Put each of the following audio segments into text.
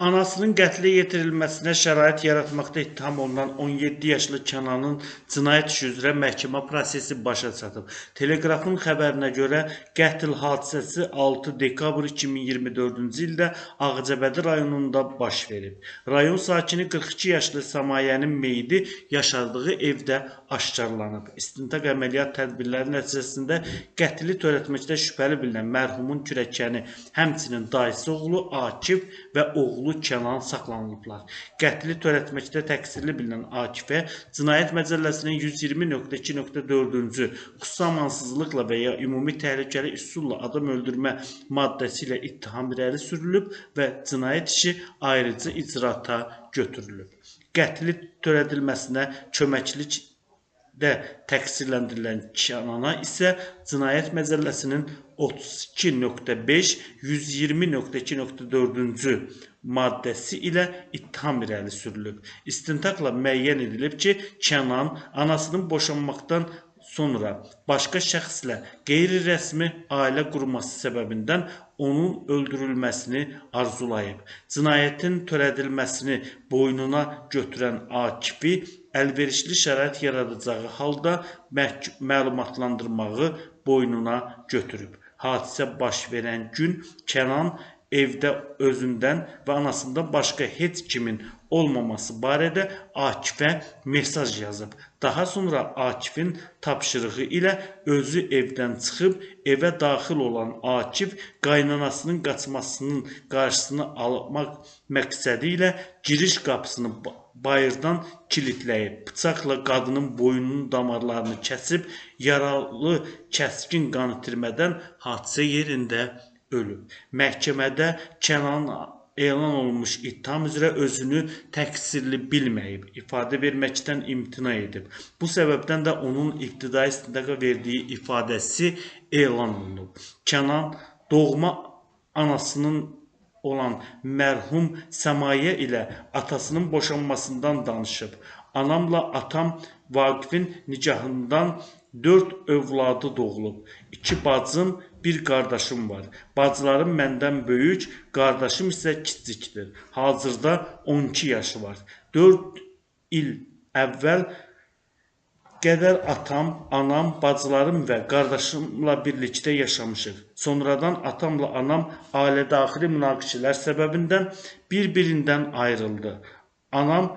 Anasının qətlə yetirilməsinə şərait yaratmaqda ittiham olunan 17 yaşlı Kənanın cinayət işi üzrə məhkəmə prosesi başa çatıb. Telegrafın xəbərinə görə qətl hadisəsi 6 dekabr 2024-cü ildə Ağcabədi rayonunda baş verib. Rayon sakini 42 yaşlı Səmayənin meyidi yaşadığı evdə aşkarlanıb. İstintaq əməliyyat tədbirləri nəticəsində qətli törətməkdə şübhəli bilinən mərhumun kürəkəni, həmçinin dayısı oğlu Akif və oğlu Kənan saxlanılıblar. Qətli törətməkdə təqsirli bilinən Akifə Cinayət Məcəlləsinin 120.2.4-cü xüsusi amansızlıqla və ya ümumi təhlükəli üsulla adam öldürmə maddəsi ilə ittiham irəli sürülüb və cinayət işi ayrıcı icraata götürülüb. Qətli törədilməsinə köməklik də təqsirləndirilən Kənana isə Cinayət Məcəlləsinin 32.5, 120.2.4-cü maddəsi ilə ittiham irəli sürülüb. İstintaqla müəyyən edilib ki, Kənan anasının boşanmaqdan sonra başqa şəxslə qeyri-rəsmi ailə qurması səbəbindən onun öldürülməsini arzulayıb. Cinayətin törədilməsini boynuna götürən Akifi əlverişli şərait yaradacağı halda məlumatlandırmağı boynuna götürüb. Hadisə baş verən gün Kənan evdə özündən və anasından başqa heç kimin olmaması barədə Akifə mesaj yazıb. Daha sonra Akifin tapşırığı ilə özü evdən çıxıb evə daxil olan Akif qaynanasının qaçmasının qarşısını almaq məqsədi ilə giriş qapısını bayırdan kilitləyib, bıçaqla qadının boynunun damarlarını kəsib, yaralı kəskin qan itirmədən hadisə yerində ölüb. Məhkəmədə Kənan elan olunmuş ittiham üzrə özünü təqsirli bilməyib, ifadə verməkdən imtina edib. Bu səbəbdən də onun ibtidai istintaqa verdiyi ifadəsi elan olunub. Kənan doğma anasının olan mərhum Səmayə ilə atasının boşanmasından danışıb. Anamla atam Vaqifin nikahından 4 övladı doğulub. 2 bacım, 1 qardaşım var. Bacılarım məndən böyük, qardaşım isə kiçikdir. Hazırda 12 yaşı var. 4 il əvvəl qədər atam, anam, bacılarım və qardaşımla birlikdə yaşamışıq. Sonradan atamla anam ailədaxili münaqişələr səbəbindən bir-birindən ayrıldı. Anam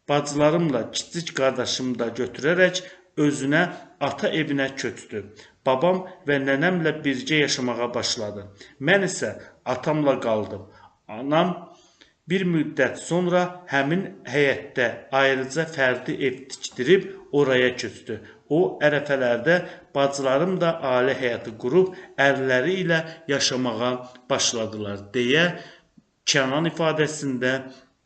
bacılarımla kiçik qardaşımı da götürərək özünə ata evinə köçdü. Babam və nənəmlə birgə yaşamağa başladı. Mən isə atamla qaldım. Anam bir müddət sonra həmin həyətdə ayrıca fərdi ev tikdirib oraya köçdü. O ərəfələrdə bacılarım da ailə həyatı qurub ərləri ilə yaşamağa başladılar deyə Kənan ifadəsində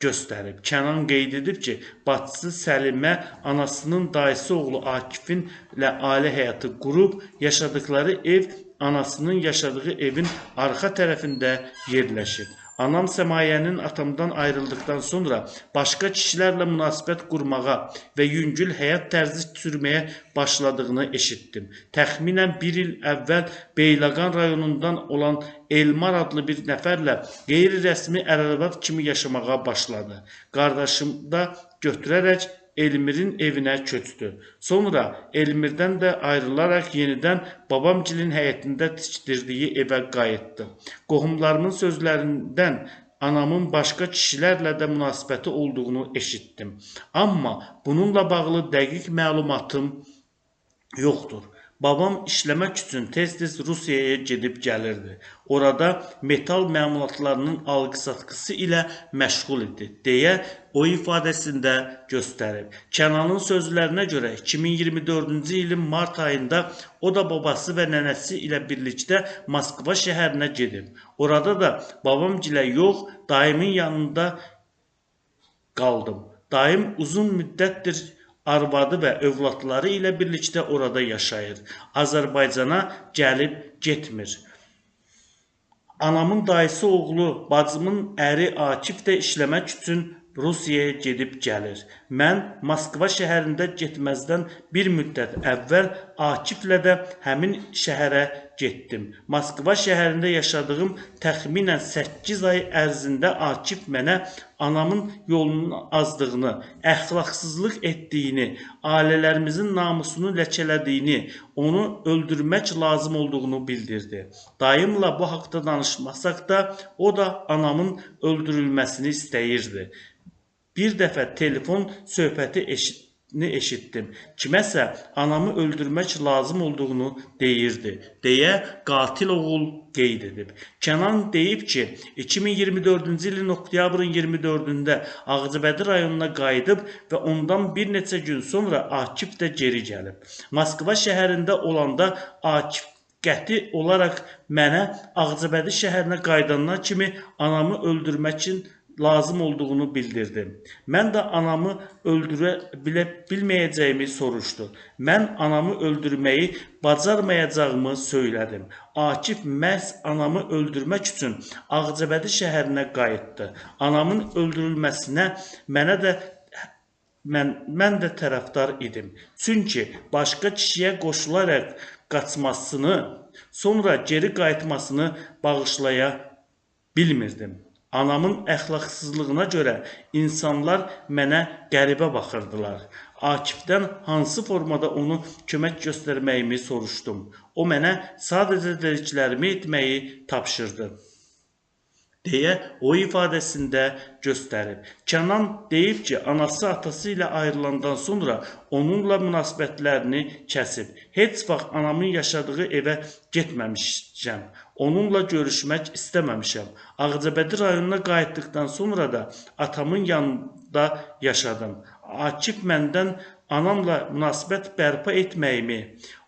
göstərib. Kənan qeyd edib ki, bacısı Səlimə anasının dayısı oğlu Akifin ilə ailə həyatı qurub yaşadıkları ev anasının yaşadığı evin arxa tərəfində yerləşib. Anam Səmayənin atamdan ayrıldıktan sonra başqa kişilərlə münasibət qurmağa və yüngül həyat tərzi sürməyə başladığını eşitdim. Təxminən 1 il əvvəl Beyləqan rayonundan olan Elmar adlı bir nəfərlə qeyri-rəsmi ər-arvad kimi yaşamağa başladı. Qardaşım da götürərək Elmirin evinə köçdü. Sonra Elmirdən də ayrılaraq yenidən babamgilin həyətində tikdirdiyi evə qayıtdı. Qohumlarımın sözlərindən anamın başqa kişilərlə də münasibəti olduğunu eşitdim. Amma bununla bağlı dəqiq məlumatım yoxdur. Babam işləmək üçün tez-tez Rusiyaya gedib gəlirdi. Orada metal məmulatlarının alqı-satqısı ilə məşğul idi, deyə o ifadəsində göstərib. Kənanın sözlərinə görə 2024-cü ilin mart ayında o da babası və nənəsi ilə birlikdə Moskva şəhərinə gedib. Orada da babamgilə yox, dayımın yanında qaldım. Dayım uzun müddətdir arvadı və övladları ilə birlikdə orada yaşayır. Azərbaycana gəlib getmir. Anamın dayısı oğlu, bacımın əri Akif də işləmək üçün Rusiyaya gedib gəlir. Mən Moskva şəhərində getməzdən bir müddət əvvəl Akiflə də həmin şəhərə getdim. Moskva şəhərində yaşadığım təxminən 8 ay ərzində Akif mənə anamın yolunun azdığını, əxlaqsızlıq etdiyini, ailələrimizin namusunu ləkələdiyini, onu öldürmək lazım olduğunu bildirdi. Dayımla bu haqda danışmasaq da, o da anamın öldürülməsini istəyirdi. Bir dəfə telefon söhbəti eşitdim. Kiməsə anamı öldürmək lazım olduğunu deyirdi, deyə qatil oğul qeyd edib. Kənan deyib ki, 2024-cü ilin oktyabrın 24-də Ağcabədi rayonuna qayıdıb və ondan bir neçə gün sonra Akif də geri gəlib. Moskva şəhərində olanda Akif qəti olaraq mənə Ağcabədi şəhərinə qayıdandan kimi anamı öldürmək üçün lazım olduğunu bildirdim. Mən də anamı öldürə bilməyəcəyimi soruşdu. Mən anamı öldürməyi bacarmayacağımı söylədim. Akif məhz anamı öldürmək üçün Ağcabədi şəhərinə qayıtdı. Anamın öldürülməsinə mən də tərəfdar idim. Çünki başqa kişiyə qoşularaq qaçmasını, sonra geri qayıtmasını bağışlaya bilmirdim. Anamın əxlaqsızlığına görə insanlar mənə qəribə baxırdılar. Akifdən hansı formada onu kömək göstərməyimi soruşdum. O mənə sadəcə dediklərimi etməyi tapşırdı, deyə o ifadəsində göstərib. Kənan deyib ki, anası atası ilə ayrılandan sonra onunla münasibətlərini kəsib. Heç vaxt anamın yaşadığı evə getməmişəm. Onunla görüşmək istəməmişəm. Ağcabədi rayonuna qayıtdıqdan sonra da atamın yanında yaşadım. Akif məndən anamla münasibət bərpa etməyimi,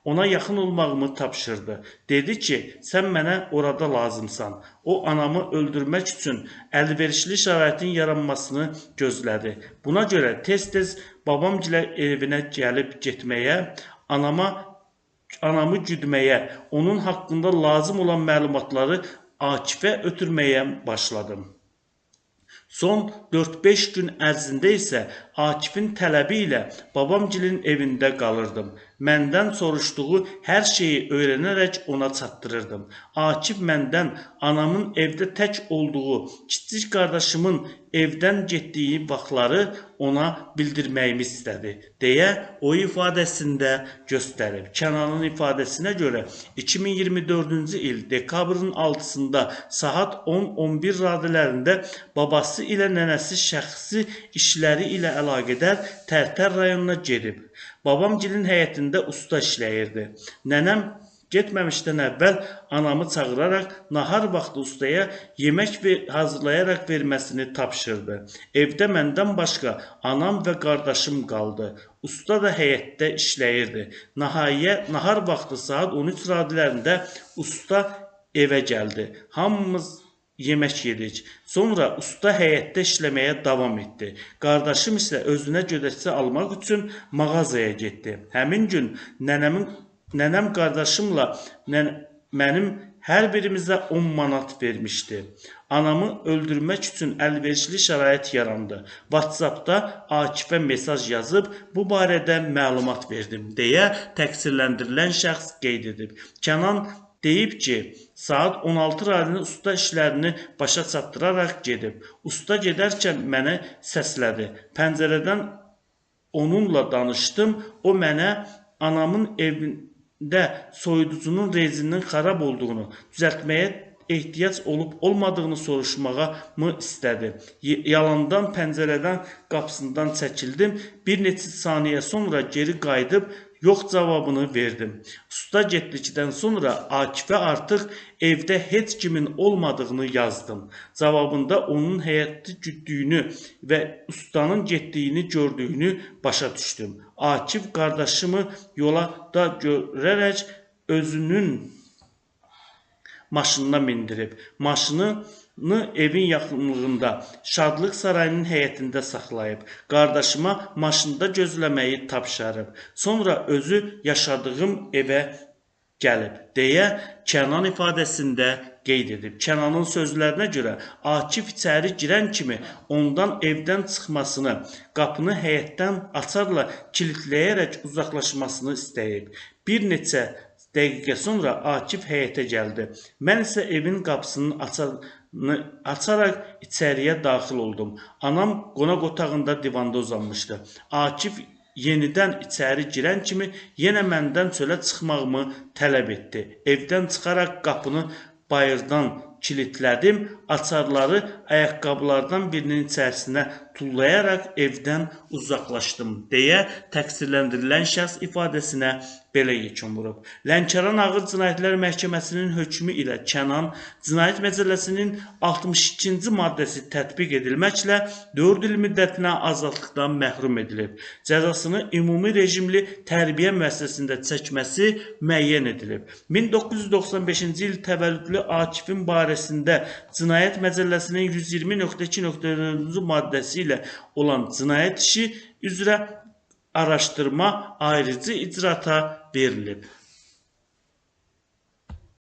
ona yaxın olmağımı tapşırdı. Dedi ki, sən mənə orada lazımsan. O anamı öldürmək üçün əlverişli şəraitin yaranmasını gözlədi. Buna görə tez-tez babamgilə evinə gəlib getməyə, anamı güdməyə, onun haqqında lazım olan məlumatları Akifə ötürməyə başladım. Son 4-5 gün ərzində isə Akifin tələbi ilə babamgilin evində qalırdım. Məndən soruşduğu hər şeyi öyrənərək ona çatdırırdım. Akif məndən anamın evdə tək olduğu, kiçik qardaşımın evdən getdiyi vaxtları ona bildirməyimi istədi, deyə o ifadəsində göstərib. Kənanın ifadəsinə görə 2024-cü il dekabrın 6-sında saat 10-11 radələrində babası ilə nənəsi şəxsi işləri ilə əlaqədar Tərtər rayonuna gedib. Babamgilin həyətində usta işləyirdi. Nənəm getməmişdən əvvəl anamı çağıraraq nahar vaxtı ustaya yemək hazırlayaraq verməsini tapşırdı. Evdə məndən başqa anam və qardaşım qaldı. Usta da həyətdə işləyirdi. Nahar vaxtı saat 13 radələrində usta evə gəldi. Hamımız yemək yedik. Sonra usta həyətdə işləməyə davam etdi. Qardaşım isə özünə gödəkçə almaq üçün mağazaya getdi. Həmin gün nənəm qardaşımla mənim hər birimizə 10 manat vermişdi. Anamı öldürmək üçün əlverişli şərait yarandı. WhatsAppda Akifə mesaj yazıb bu barədə məlumat verdim, deyə təqsirləndirilən şəxs qeyd edib. Kənan deyib ki, saat 16 radəndə usta işlərini başa çatdıraraq gedib. Usta gedərkən mənə səslədi. Pəncərədən onunla danışdım. O mənə anamın evində soyuducunun rezinin xarab olduğunu, düzəltməyə ehtiyac olub-olmadığını soruşmağa mı istədi. Yalandan pəncərədən qapısından çəkildim. Bir neçə saniyə sonra geri qayıdıb yox cavabını verdim. Usta getdikdən sonra Akifə artıq evdə heç kimin olmadığını yazdım. Cavabında onun həyatı güddüyünü və ustanın getdiyini gördüyünü başa düşdüm. Akif qardaşımı yolda görərək özünün maşınına mindirib. Maşını evin yaxınlığında Şadlıq sarayının həyətində saxlayıb. Qardaşıma maşında gözləməyi tapşırıb. Sonra özü yaşadığım evə gəlib, deyə Kənan ifadəsində qeyd edib. Kənanın sözlərinə görə Akif içəri girən kimi ondan evdən çıxmasını, qapını həyətdən açarla kilitləyərək uzaqlaşmasını istəyib. Bir neçə dəqiqə sonra Akif həyətə gəldi. Mən isə evin qapısını açaraq içəriyə daxil oldum. Anam qonaq otağında divanda uzanmışdı. Akif yenidən içəri girən kimi yenə məndən çölə çıxmağımı tələb etdi. Evdən çıxaraq qapını bayırdan kilitlədim, açarları ayaqqabılardan birinin içərisinə tullayaraq evdən uzaqlaşdım deyə təqsirləndirilən şəxs ifadəsinə belə yekun vurub. Lənkəran Ağır Cinayətlər Məhkəməsinin hökmü ilə Kənan Cinayət Məcəlləsinin 62-ci maddəsi tətbiq edilməklə 4 il müddətinə azadlıqdan məhrum edilib. Cəzasını ümumi rejimli tərbiyə müəssisəsində çəkməsi müəyyən edilib. 1995-ci il təvəllüdlü Akifin barəsində Cinayət Məcəlləsinin 120.2.4-cü maddəsi ilə olan cinayət işi üzrə araşdırma ayrıcı icraata verilib.